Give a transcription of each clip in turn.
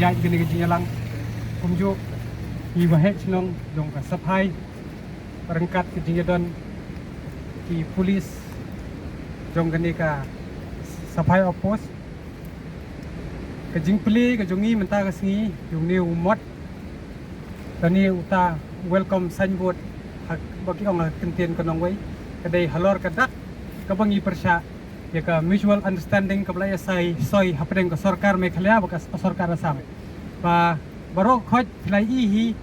ya gini gini lang kumjo iwa het sinong dong ka sapai perangkat gini don ki polis dong gini ka sapai opos kajing peli kajongi mentah kesengi yung ni umot tani uta welcome signboard bagi orang kentian konong wei kadai halor kadak kabangi persya ya ka mutual understanding kabla ya soy hapdeng ka sarkar Meghalaya bakas sarkar Assam ba baro khoj lai hi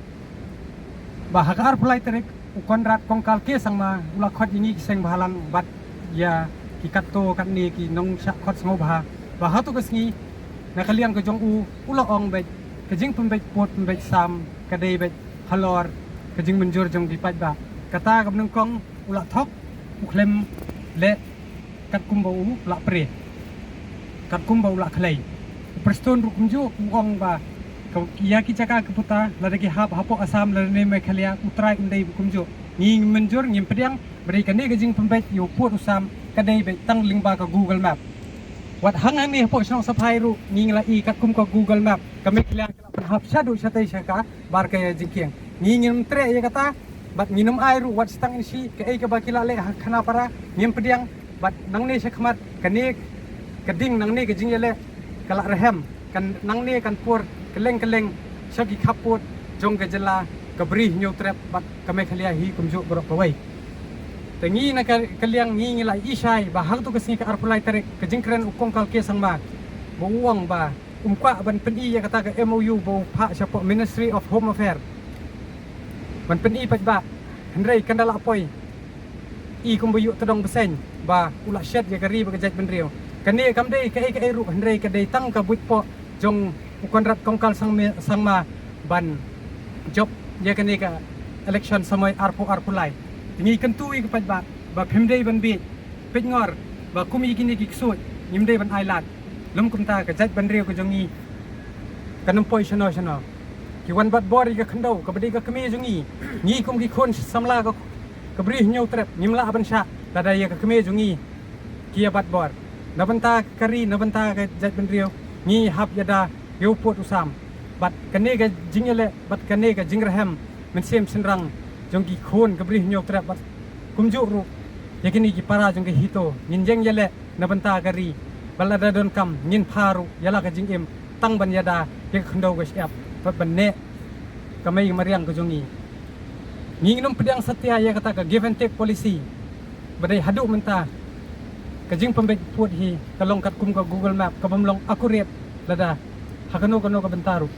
ba hakar pulai terik konrat kongkal ke sangma ula khoj ini kiseng bahalang bat ya kikat to kat ni ki nong syak khoj ngo bah ba hatu kesngi na kaliang ka jong ula ong bet kajing pembet pot pembet sam kadai bet halor kajing menjur jong dipat ba kata kabnung kong ula thok uklem le kat kumbau la pre kat kumbau la khlai preston ru kumjo ong ba ya ki caka keputa la dagi hapo Assam la ne Meghalaya utrai indai kumjo nging menjur ngim pediang beri kane gajing pembet yo put usam kadai be tang lingba ka Google Map wat hang ni hapo snong sapai ru nging la i kat kum ka Google Map ka Meghalaya ka hap shadu shatai shaka bar ka jingkiang nging tre ya kata bat minum air wat stang isi ke ka bakila le khana para ngim pediang bat nang ni sekmat kani keding nang ni kejing yele kalak rehem kan nang ni kan pur keleng syagi kaput jong gejela kabri nyu trap bat ka Meghalaya hi kumjo borok pawai tengi na kaliang ngi la isai bahag tu kesni ka arpulai tarik kejing keren ukong kalke sangma buang ba umpa ban peni ya kata ka MOU bo pha siapa Ministry of Home Affairs ban peni pat ba hendrai kandala apoi i kumbuyu tedong beseng ba ula syat ya kari bagajat benrio kani kamdei kai ru hendrai kadai tang ka buitpo jong ukonrat kongkal sangma ban job ya kani ka election samoi arpulai ngi kentui kepat ba phemdei ban bi pengor ba kumi kini kiksut nyimdei ban ailat lum kumta ka jat benrio ka jongi kanum poi shano ki wan bat bori ka khandau ka badi ka kami jongi ngi kum ki khon samla ka kabri nyau trap nyimla ban sha dada ya ka kame jungi kia bat bor nabanta kari nabanta ka jat benrio ngi hap yada yo pot usam bat kane ka jingele bat kane ka jingrahem men sem senrang jongki khon kabri nyau trap bat kumju ru yakini ki para jongki hito ninjeng yele nabanta kari balada don kam nin paru yala ka jingem tang ban yada ya khandau ka siap bat banne kamai mariang ka jungi nginum pedang setia ya kata ka give and take policy badai haduk mentah kajing pembek put hi kalong kat kum ka Google Map ka bamlong akurat lada hakano ka bentaru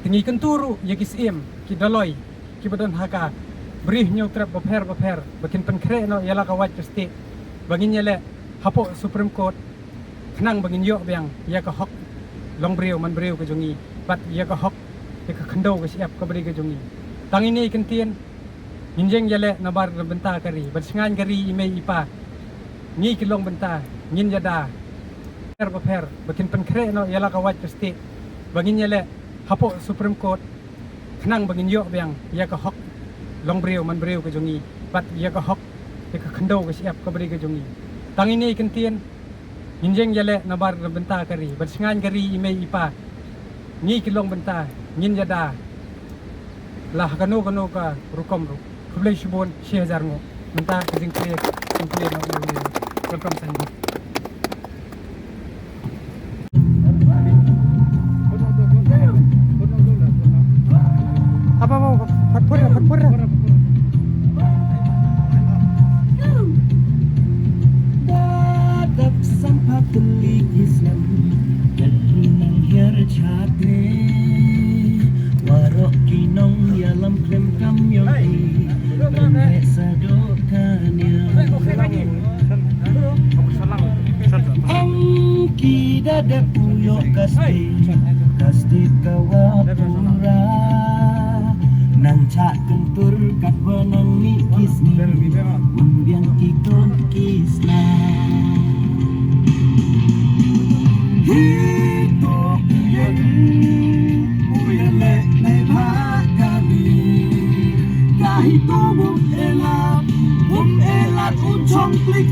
tingi kenturu ya kisiem ki daloi ki badon haka brih nyau trap baper bakin penkre no yala ka waj pasti bangin yele hapo Supreme Court kenang bangin yo biang ya ka hok long breu man breu ka jongi bat ya ka hok ya ka khandau ka siap ka beri ka jongi tang ini kentien Ninjeng yale nabar benta kari bersengan kari imei ipa ngi kilong benta ngin jada per bakin penkre no yala kawat pasti bangin yale hapo Supreme Court kenang bangin yo biang ya ka hok long breu man breu ka jongi bat ya ka hok ya ka khandau ka siap ka beri ka jongi tang ini kentien ninjeng yale nabar benta kari bersengan kari imei ipa ngi kilong benta ngin jada lah kanu ka rukom ru Kublai Shibon, 6,000 ngo. Mentah kajing clear no ni. Welcome sanji. Apa mau? Patpur. Dadap sampat telikisnan Yakinang hirchatne Warok kinong yalam krem kamyong Angki dada puyo kasti kawapura nang cak kentur kat benang mikis ni umbiang kikon kisna hidup yang uyele nebakami kahit bum elat unchong klik